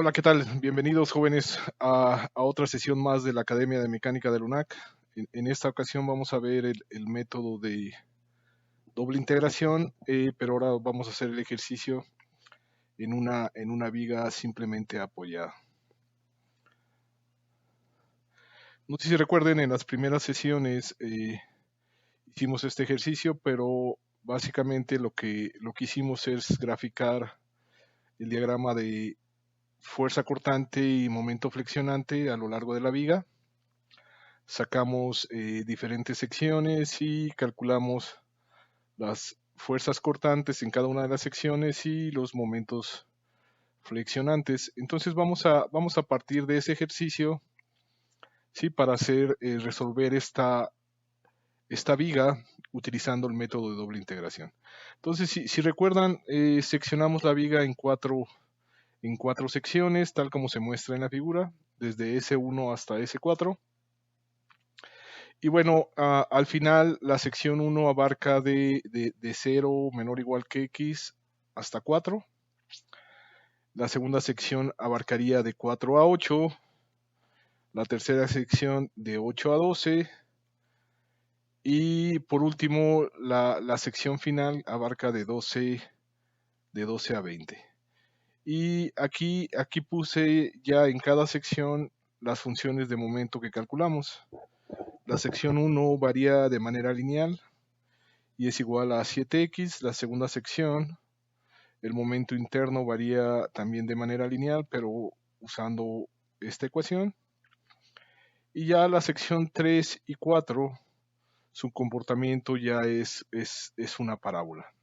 Hola, ¿qué tal? Bienvenidos jóvenes a otra sesión más de la Academia de Mecánica del UNAC. En esta ocasión vamos a ver el método de doble integración, pero ahora vamos a hacer el ejercicio en una viga simplemente apoyada. No sé si recuerden, en las primeras sesiones hicimos este ejercicio, pero básicamente lo que hicimos es graficar el diagrama de fuerza cortante y momento flexionante a lo largo de la viga. Sacamos diferentes secciones y calculamos las fuerzas cortantes en cada una de las secciones y los momentos flexionantes. Entonces vamos a partir de ese ejercicio, ¿sí? Para resolver esta viga utilizando el método de doble integración. Entonces, si recuerdan, seccionamos la viga en cuatro secciones, tal como se muestra en la figura, desde S1 hasta S4. Y bueno, al final la sección 1 abarca de 0 menor o igual que x hasta 4. La segunda sección abarcaría de 4 a 8. La tercera sección de 8 a 12. Y por último, la sección final abarca de 12 a 20. Y aquí puse ya en cada sección las funciones de momento que calculamos. La sección 1 varía de manera lineal y es igual a 7x. La segunda sección, el momento interno varía también de manera lineal, pero usando esta ecuación. Y ya la sección 3 y 4, su comportamiento ya es una parábola.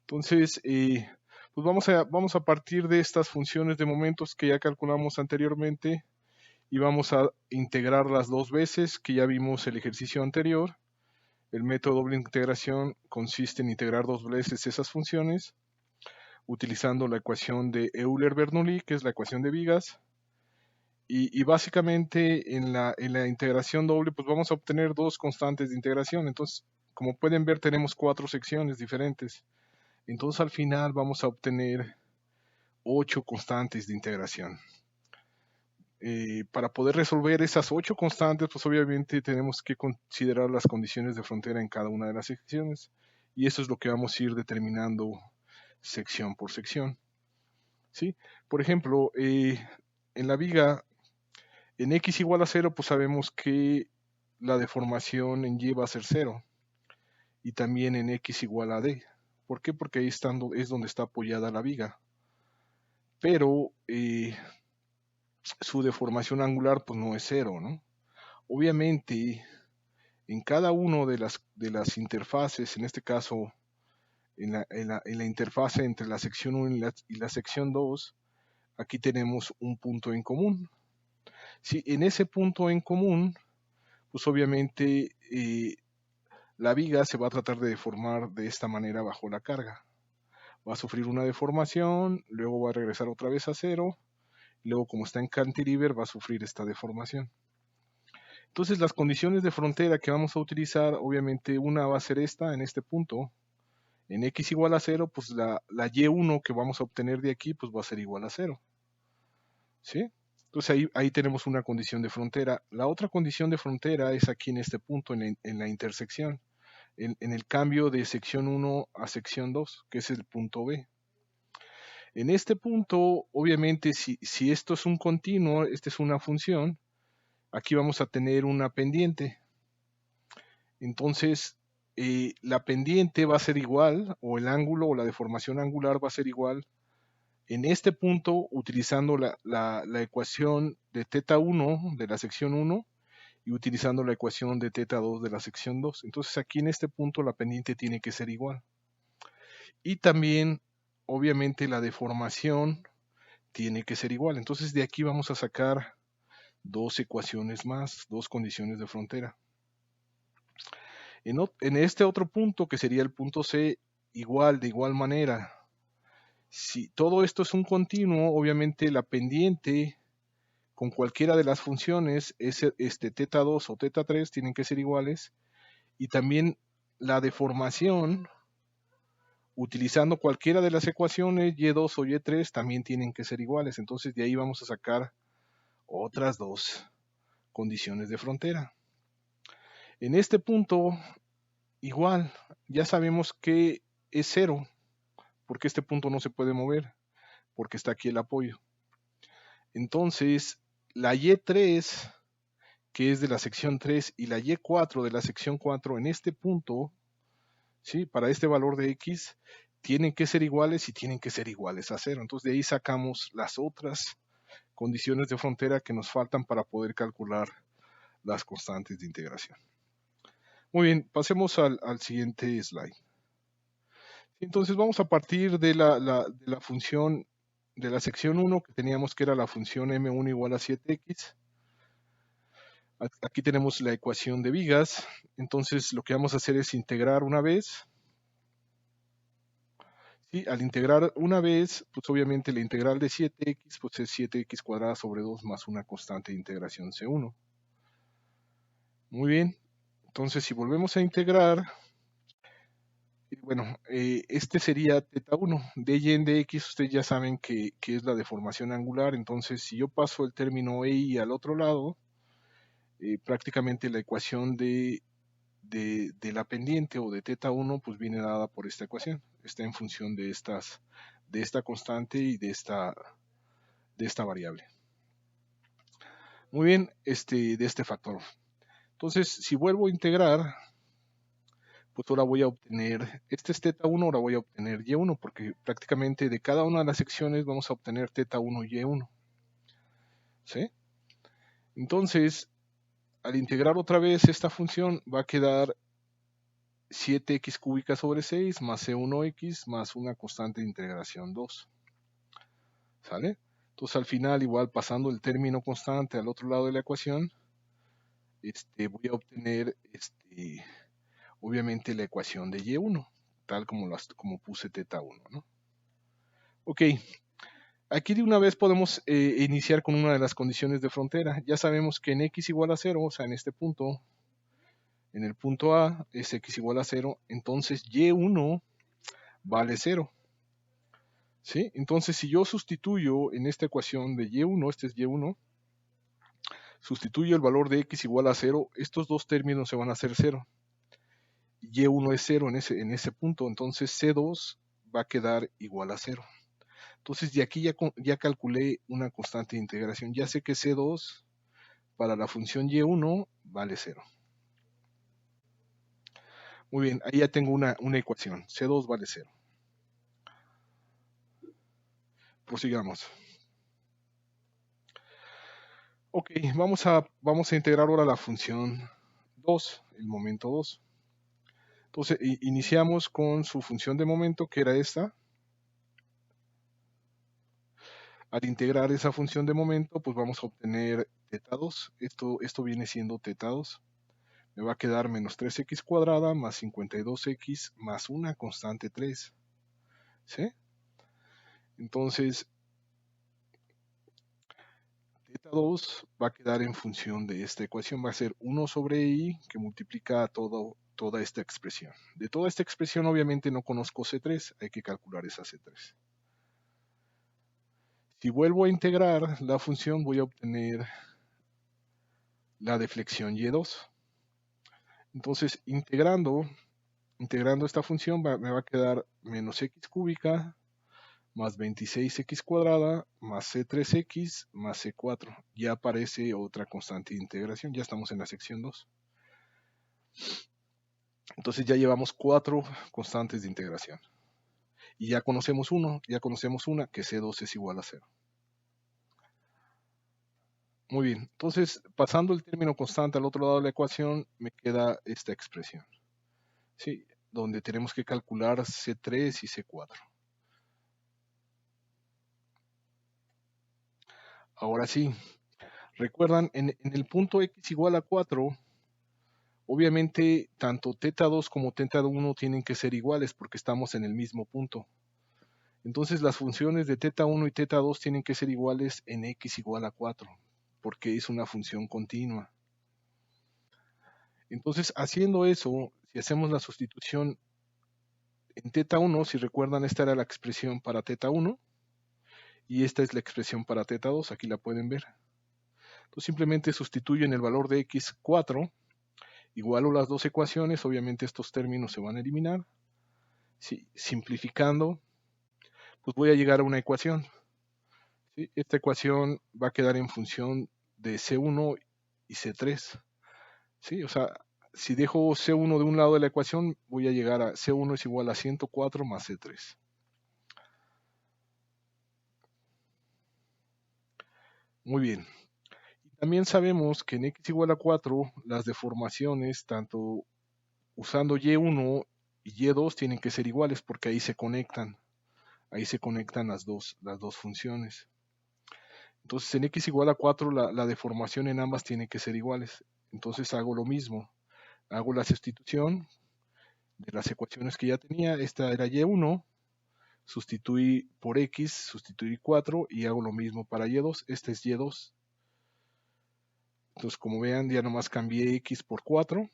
Entonces, pues vamos a partir de estas funciones de momentos que ya calculamos anteriormente y vamos a integrarlas dos veces, que ya vimos el ejercicio anterior. El método doble integración consiste en integrar dos veces esas funciones utilizando la ecuación de Euler-Bernoulli, que es la ecuación de vigas. Y básicamente en la integración doble, pues vamos a obtener dos constantes de integración. Entonces, como pueden ver, tenemos cuatro secciones diferentes. Entonces, al final vamos a obtener 8 constantes de integración. Para poder resolver esas 8 constantes, pues obviamente tenemos que considerar las condiciones de frontera en cada una de las secciones. Y eso es lo que vamos a ir determinando sección por sección. ¿Sí? Por ejemplo, en la viga, en x igual a 0, pues sabemos que la deformación en y va a ser 0. Y también en x igual a d. ¿Por qué? Porque ahí es donde está apoyada la viga. Pero su deformación angular pues no es 0, ¿no? Obviamente, en cada uno de las interfaces, en este caso, en la interfase entre la sección 1 y la sección 2, aquí tenemos un punto en común. Si en ese punto en común, pues obviamente la viga se va a tratar de deformar de esta manera bajo la carga. Va a sufrir una deformación, luego va a regresar otra vez a 0, y luego como está en cantilever va a sufrir esta deformación. Entonces las condiciones de frontera que vamos a utilizar, obviamente una va a ser esta en este punto. En x igual a 0, pues la y1 que vamos a obtener de aquí, pues va a ser igual a 0. ¿Sí? Entonces ahí tenemos una condición de frontera. La otra condición de frontera es aquí en este punto, en la intersección, en el cambio de sección 1 a sección 2, que es el punto B. En este punto, obviamente, si esto es un continuo, esta es una función, aquí vamos a tener una pendiente. Entonces, la pendiente va a ser igual, o el ángulo o la deformación angular va a ser igual en este punto utilizando la ecuación de θ1 de la sección 1 y utilizando la ecuación de θ2 de la sección 2. Entonces aquí en este punto la pendiente tiene que ser igual. Y también, obviamente, la deformación tiene que ser igual. Entonces de aquí vamos a sacar dos ecuaciones más, dos condiciones de frontera. En este otro punto, que sería el punto C, de igual manera, si todo esto es un continuo, obviamente la pendiente con cualquiera de las funciones, θ2 o θ3 tienen que ser iguales, y también la deformación utilizando cualquiera de las ecuaciones, y2 o y3 también tienen que ser iguales. Entonces de ahí vamos a sacar otras dos condiciones de frontera. En este punto, igual, ya sabemos que es 0, porque este punto no se puede mover, porque está aquí el apoyo. Entonces, la y3, que es de la sección 3, y la y4 de la sección 4, en este punto, ¿sí? Para este valor de x, tienen que ser iguales y tienen que ser iguales a 0. Entonces, de ahí sacamos las otras condiciones de frontera que nos faltan para poder calcular las constantes de integración. Muy bien, pasemos al siguiente slide. Entonces vamos a partir de la función de la sección 1 que teníamos, que era la función m1 igual a 7x. Aquí tenemos la ecuación de vigas. Entonces lo que vamos a hacer es integrar una vez. ¿Sí? Al integrar una vez, pues obviamente la integral de 7x pues es 7x cuadrada sobre 2 más una constante de integración C1. Muy bien. Entonces si volvemos a integrar, bueno, este sería teta 1. De y en dx ustedes ya saben que es la deformación angular. Entonces si yo paso el término EI al otro lado, prácticamente la ecuación de la pendiente o de teta 1 pues viene dada por esta ecuación. Está en función de esta constante y de esta variable. Muy bien, de este factor. Entonces, si vuelvo a integrar, pues ahora voy a obtener, este es teta 1, ahora voy a obtener y1, porque prácticamente de cada una de las secciones vamos a obtener teta 1 y y1. ¿Sí? Entonces, al integrar otra vez esta función, va a quedar 7x cúbica sobre 6 más c1x más una constante de integración 2. ¿Sale? Entonces, al final, igual pasando el término constante al otro lado de la ecuación, voy a obtener obviamente la ecuación de y1, tal como puse teta 1, ¿no? Ok, aquí de una vez podemos iniciar con una de las condiciones de frontera. Ya sabemos que en x igual a 0, o sea, en este punto, en el punto A es x igual a 0, entonces y1 vale 0. ¿Sí? Entonces, si yo sustituyo en esta ecuación de y1, este es y1, sustituyo el valor de x igual a 0, estos dos términos se van a hacer 0. Y1 es 0 en ese punto, entonces C2 va a quedar igual a 0. Entonces de aquí ya calculé una constante de integración. Ya sé que C2 para la función Y1 vale 0. Muy bien, ahí ya tengo una ecuación. C2 vale 0. Prosigamos. Ok, vamos a integrar ahora la función 2, el momento 2. Entonces iniciamos con su función de momento, que era esta. Al integrar esa función de momento, pues vamos a obtener teta 2. Esto viene siendo teta 2. Me va a quedar menos 3x cuadrada más 52x más una constante 3. ¿Sí? Entonces, teta 2 va a quedar en función de esta ecuación. Va a ser 1 sobre i que multiplica toda esta expresión. De toda esta expresión obviamente no conozco C3. Hay que calcular esa C3. Si vuelvo a integrar la función, voy a obtener la deflexión y2. Entonces, integrando esta función me va a quedar menos x cúbica más 26x cuadrada más c3x más c4. Ya aparece otra constante de integración. Ya estamos en la sección 2. Entonces ya llevamos 4 constantes de integración. Y ya conocemos una, que c2 es igual a 0. Muy bien, entonces pasando el término constante al otro lado de la ecuación, me queda esta expresión, ¿sí? Donde tenemos que calcular C3 y C4. Ahora sí, recuerdan, en el punto x igual a 4, obviamente tanto teta 2 como teta 1 tienen que ser iguales porque estamos en el mismo punto. Entonces las funciones de teta 1 y teta 2 tienen que ser iguales en x igual a 4, porque es una función continua. Entonces, haciendo eso, si hacemos la sustitución En teta 1, si recuerdan, esta era la expresión para teta 1 y esta es la expresión para teta 2, aquí la pueden ver. Entonces simplemente sustituyen el valor de x4, igualo las dos ecuaciones, obviamente estos términos se van a eliminar. Sí, simplificando, pues voy a llegar a una ecuación. ¿Sí? Esta ecuación va a quedar en función de C1 y C3. ¿Sí? O sea, si dejo C1 de un lado de la ecuación, voy a llegar a C1 es igual a 104 más C3. Muy bien. Y también sabemos que en x igual a 4, las deformaciones, tanto usando Y1 y Y2, tienen que ser iguales porque ahí se conectan. Ahí se conectan las dos funciones. Entonces en x igual a 4 la deformación en ambas tiene que ser iguales. Entonces hago lo mismo. Hago la sustitución de las ecuaciones que ya tenía. Esta era y1, sustituí por x, sustituí 4 y hago lo mismo para y2. Este es y2. Entonces como vean ya nomás cambié x por 4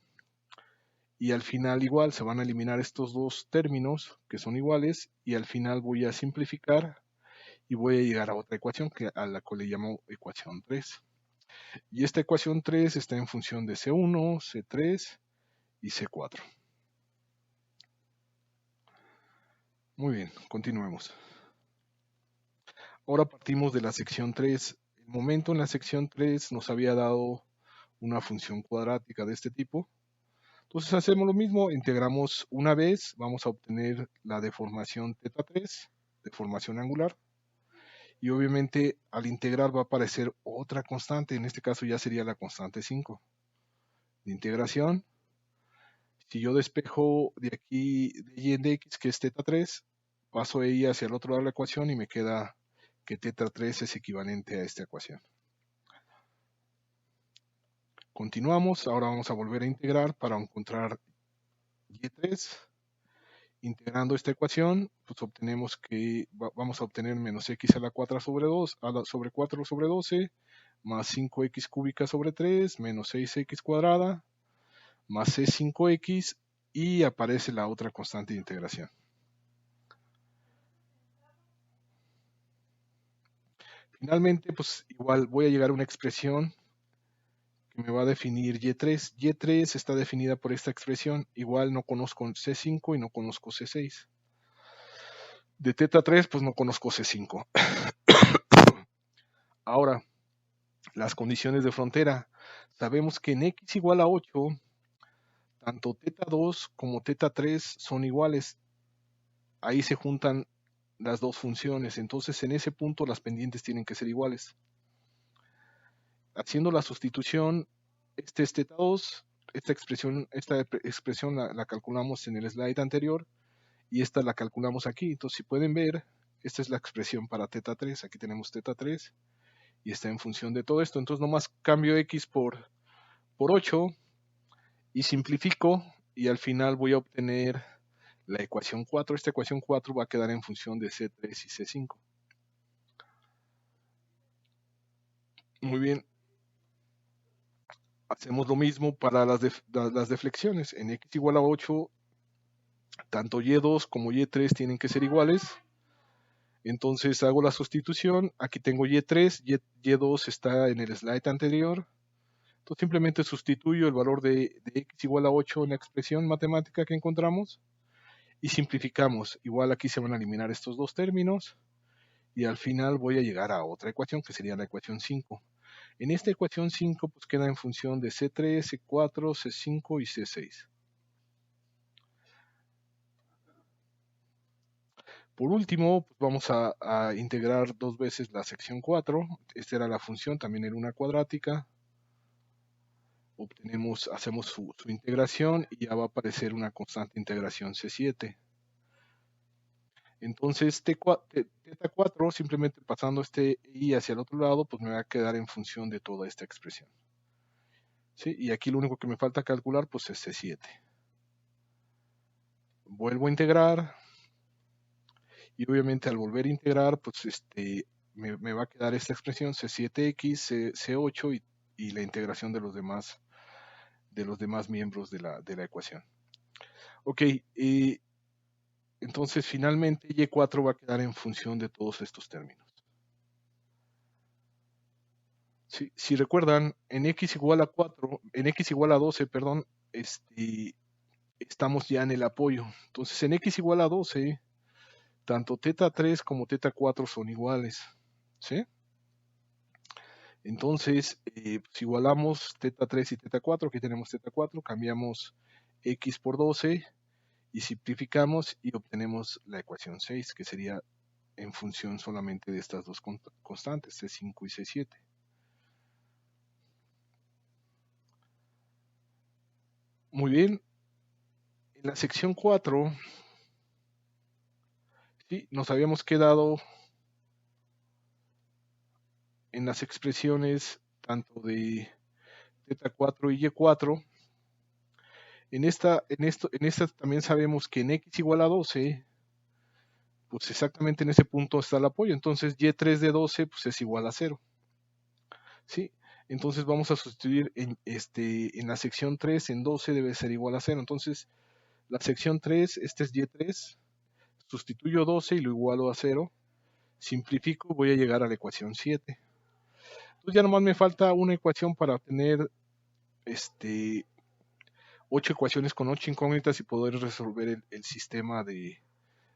y al final igual se van a eliminar estos dos términos que son iguales y al final voy a simplificar y voy a llegar a otra ecuación a la cual le llamo ecuación 3. Y esta ecuación 3 está en función de C1, C3 y C4. Muy bien, continuemos. Ahora partimos de la sección 3. El momento en la sección 3 nos había dado una función cuadrática de este tipo. Entonces hacemos lo mismo, integramos una vez, vamos a obtener la deformación teta 3, deformación angular. Y obviamente al integrar va a aparecer otra constante, en este caso ya sería la constante 5 de integración. Si yo despejo de aquí de y de x, que es teta 3, paso y hacia el otro lado de la ecuación y me queda que teta 3 es equivalente a esta ecuación. Continuamos, ahora vamos a volver a integrar para encontrar y3. Integrando esta ecuación, pues obtenemos que vamos a obtener menos x a la 4 sobre 2, sobre 4 sobre 12, más 5x cúbica sobre 3, menos 6x cuadrada, más c5x, y aparece la otra constante de integración. Finalmente, pues igual voy a llegar a una expresión que me va a definir y3. Y3 está definida por esta expresión. Igual no conozco C5 y no conozco C6. De teta 3, pues no conozco C5. Ahora, las condiciones de frontera. Sabemos que en x igual a 8, tanto teta 2 como teta 3 son iguales. Ahí se juntan las dos funciones. Entonces, en ese punto las pendientes tienen que ser iguales. Haciendo la sustitución, este es teta 2, esta expresión la calculamos en el slide anterior y esta la calculamos aquí. Entonces, si pueden ver, esta es la expresión para teta 3. Aquí tenemos teta 3 y está en función de todo esto. Entonces, nomás cambio x por 8 y simplifico y al final voy a obtener la ecuación 4. Esta ecuación 4 va a quedar en función de C3 y C5. Muy bien. Hacemos lo mismo para las deflexiones. En x igual a 8, tanto y2 como y3 tienen que ser iguales. Entonces hago la sustitución. Aquí tengo y3, y2 está en el slide anterior. Entonces simplemente sustituyo el valor de x igual a 8 en la expresión matemática que encontramos y simplificamos. Igual aquí se van a eliminar estos dos términos y al final voy a llegar a otra ecuación que sería la ecuación 5. En esta ecuación 5 pues queda en función de C3, C4, C5 y C6. Por último, pues vamos a integrar dos veces la sección 4. Esta era la función, también era una cuadrática. Hacemos su integración y ya va a aparecer una constante integración C7. Entonces, teta 4, simplemente pasando este i hacia el otro lado, pues me va a quedar en función de toda esta expresión. ¿Sí? Y aquí lo único que me falta calcular, pues es C7. Vuelvo a integrar. Y obviamente al volver a integrar, pues me va a quedar esta expresión C7x, C8 y la integración de los demás miembros de la ecuación. Ok, Entonces finalmente Y4 va a quedar en función de todos estos términos. Si recuerdan, en x igual a 4, en x igual a 12, perdón, estamos ya en el apoyo. Entonces en x igual a 12, tanto teta 3 como teta 4 son iguales. ¿Sí? Entonces, pues igualamos teta 3 y teta 4, aquí tenemos teta 4, cambiamos x por 12 y simplificamos y obtenemos la ecuación 6, que sería en función solamente de estas dos constantes, C5 y C7. Muy bien, en la sección 4, ¿sí? Nos habíamos quedado en las expresiones tanto de teta 4 y y4. En esta también sabemos que en x igual a 12, pues exactamente en ese punto está el apoyo. Entonces y3 de 12 pues es igual a 0. ¿Sí? Entonces vamos a sustituir en la sección 3, en 12 debe ser igual a 0. Entonces la sección 3, este es y3, sustituyo 12 y lo igualo a 0. Simplifico, voy a llegar a la ecuación 7. Entonces ya nomás me falta una ecuación para obtener 8 ecuaciones con 8 incógnitas y poder resolver el sistema de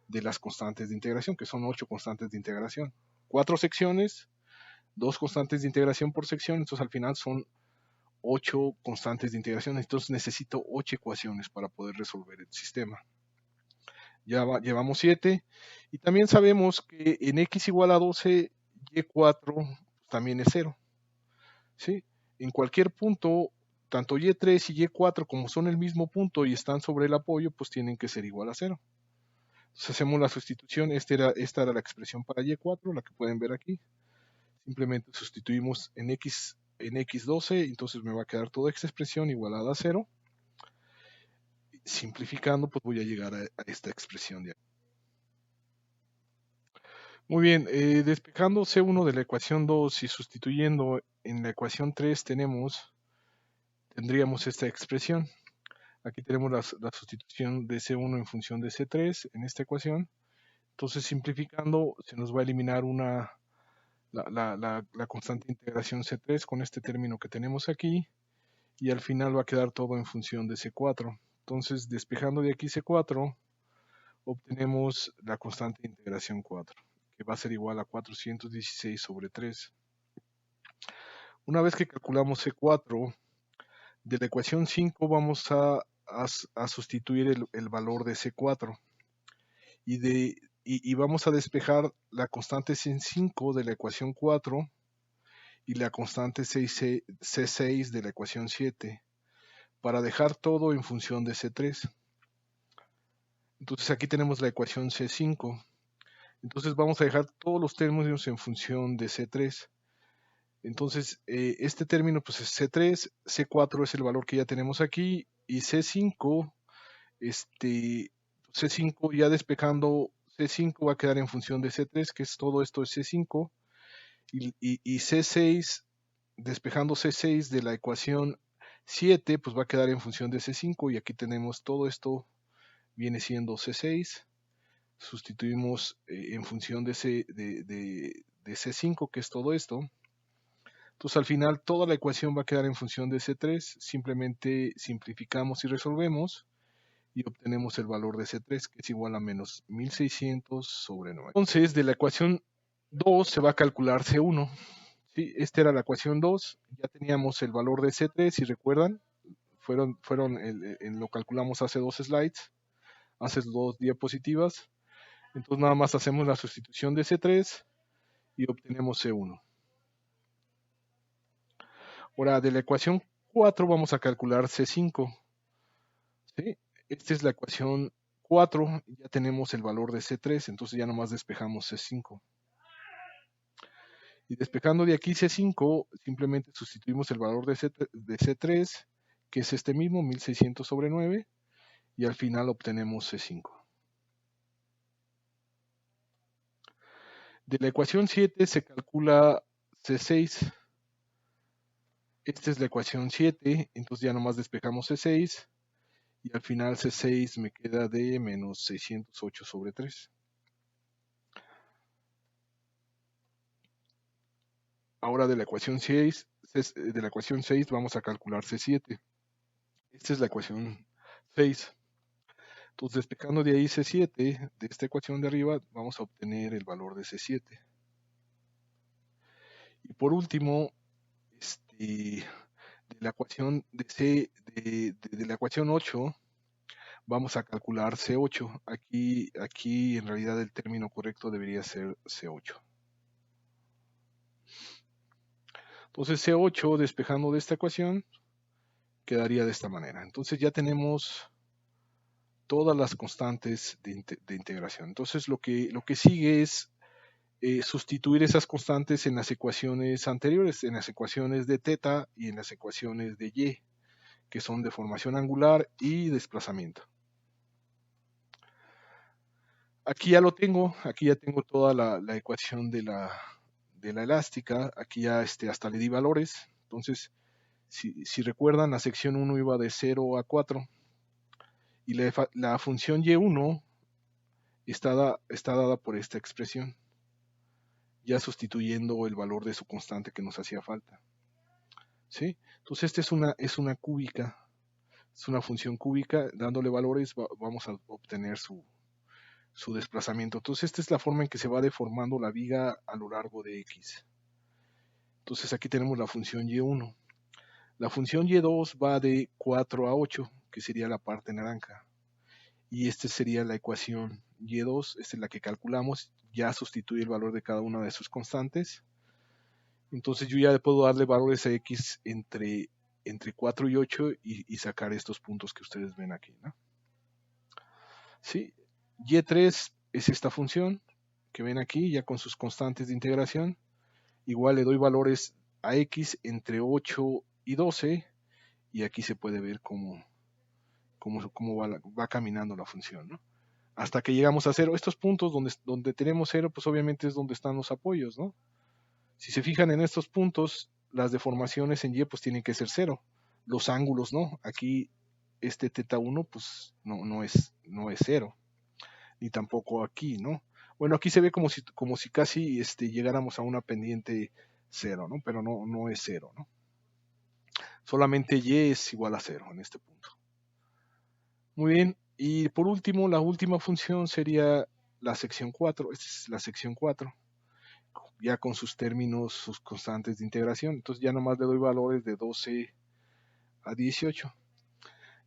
las constantes de integración, que son 8 constantes de integración. 4 secciones, 2 constantes de integración por sección, entonces al final son 8 constantes de integración, entonces necesito 8 ecuaciones para poder resolver el sistema. Ya llevamos 7 y también sabemos que en x igual a 12, y4 también es 0. ¿Sí? En cualquier punto, tanto y3 y y4 como son el mismo punto y están sobre el apoyo, pues tienen que ser igual a 0. Entonces hacemos la sustitución, esta era la expresión para y4, la que pueden ver aquí. Simplemente sustituimos en x12, entonces me va a quedar toda esta expresión igualada a 0. Simplificando, pues voy a llegar a esta expresión de aquí. Muy bien, despejando C1 de la ecuación 2 y sustituyendo en la ecuación 3 tendríamos esta expresión. Aquí tenemos la sustitución de C1 en función de C3 en esta ecuación. Entonces simplificando se nos va a eliminar la constante de integración C3 con este término que tenemos aquí y al final va a quedar todo en función de C4. Entonces despejando de aquí C4 obtenemos la constante de integración 4, que va a ser igual a 416 sobre 3. Una vez que calculamos C4, de la ecuación 5 vamos a sustituir el valor de C4 y vamos a despejar la constante C5 de la ecuación 4 y la constante C6 de la ecuación 7 para dejar todo en función de C3. Entonces aquí tenemos la ecuación C5. Entonces vamos a dejar todos los términos en función de C3. Entonces este término pues es C3, C4 es el valor que ya tenemos aquí y C5, C5 ya despejando C5 va a quedar en función de C3, que es todo esto es C5 y C6, despejando C6 de la ecuación 7, pues va a quedar en función de C5 y aquí tenemos todo esto viene siendo C6. Sustituimos en función de C5, que es todo esto. Entonces al final toda la ecuación va a quedar en función de C3, simplemente simplificamos y resolvemos y obtenemos el valor de C3, que es igual a menos 1600 sobre 9. Entonces de la ecuación 2 se va a calcular C1. ¿Sí? Esta era la ecuación 2, ya teníamos el valor de C3, si recuerdan, lo calculamos hace 2 slides, hace 2 diapositivas. Entonces nada más hacemos la sustitución de C3 y obtenemos C1. Ahora de la ecuación 4 vamos a calcular C5. ¿Sí? Esta es la ecuación 4, ya tenemos el valor de C3, entonces ya nomás despejamos C5. Y despejando de aquí C5, simplemente sustituimos el valor de C3, que es este mismo, 1600 sobre 9, y al final obtenemos C5. De la ecuación 7 se calcula C6. Esta es la ecuación 7, entonces ya nomás despejamos C6 y al final C6 me queda de menos 608 sobre 3. Ahora de la ecuación 6, vamos a calcular C7. Esta es la ecuación 6. Entonces, despejando de ahí C7, de esta ecuación de arriba, vamos a obtener el valor de C7. Y por último, de la ecuación de la ecuación 8, vamos a calcular C8. Aquí en realidad el término correcto debería ser C8. Entonces C8, despejando de esta ecuación, quedaría de esta manera. Entonces ya tenemos todas las constantes de integración. Entonces lo que sigue es sustituir esas constantes en las ecuaciones anteriores, en las ecuaciones de teta y en las ecuaciones de y, que son deformación angular y desplazamiento. Aquí ya lo tengo, aquí ya tengo toda la ecuación de la elástica, aquí ya hasta le di valores. Entonces, si recuerdan, la sección 1 iba de 0 a 4 y la función y1 está dada por esta expresión, ya sustituyendo el valor de su constante que nos hacía falta. ¿Sí? Entonces, esta es una cúbica, es una función cúbica, dándole valores vamos a obtener su desplazamiento. Entonces, esta es la forma en que se va deformando la viga a lo largo de X. Entonces, aquí tenemos la función Y1. La función Y2 va de 4 a 8, que sería la parte naranja. Y esta sería la ecuación Y2, esta es la que calculamos, ya sustituye el valor de cada una de sus constantes. Entonces yo ya puedo darle valores a X entre 4 y 8 y sacar estos puntos que ustedes ven aquí, ¿no? ¿Sí? Y3 es esta función que ven aquí, ya con sus constantes de integración. Igual le doy valores a X entre 8 y 12 y aquí se puede ver cómo va caminando la función, ¿no? Hasta que llegamos a 0. Estos puntos donde tenemos 0, pues obviamente es donde están los apoyos, ¿no? Si se fijan en estos puntos, las deformaciones en Y pues tienen que ser 0. Los ángulos, ¿no? Aquí este teta 1 pues no es 0. Ni tampoco aquí, ¿no? Bueno, aquí se ve como si casi llegáramos a una pendiente 0, ¿no? Pero no es 0, ¿no? Solamente Y es igual a 0 en este punto. Muy bien, y por último, la última función sería la sección 4. Esta es la sección 4, ya con sus términos, sus constantes de integración. Entonces ya nomás le doy valores de 12 a 18.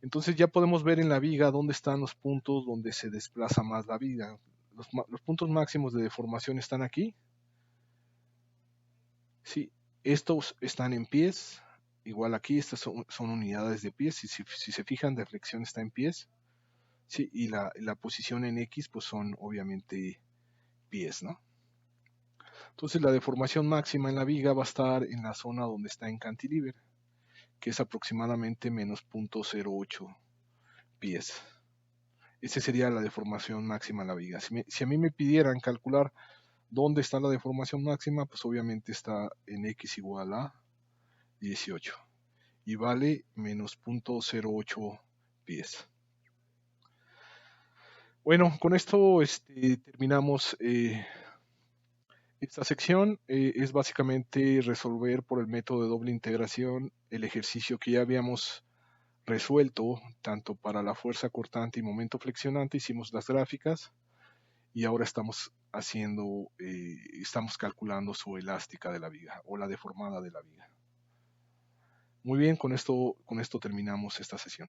Entonces ya podemos ver en la viga dónde están los puntos donde se desplaza más la viga. Los puntos máximos de deformación están aquí. Sí, estos están en pies. Igual aquí, estas son unidades de pies. Si se fijan, la flexión está en pies. Sí, y la posición en X, pues son obviamente pies, ¿no? Entonces la deformación máxima en la viga va a estar en la zona donde está en cantilever, que es aproximadamente menos 0.08 pies. Esa sería la deformación máxima en la viga. Si a mí me pidieran calcular dónde está la deformación máxima, pues obviamente está en X igual a 18 y vale menos 0.08 pies. Bueno, con esto terminamos esta sección. Es básicamente resolver por el método de doble integración el ejercicio que ya habíamos resuelto, tanto para la fuerza cortante y momento flexionante. Hicimos las gráficas y ahora estamos calculando su elástica de la viga o la deformada de la viga. Muy bien, con esto terminamos esta sesión.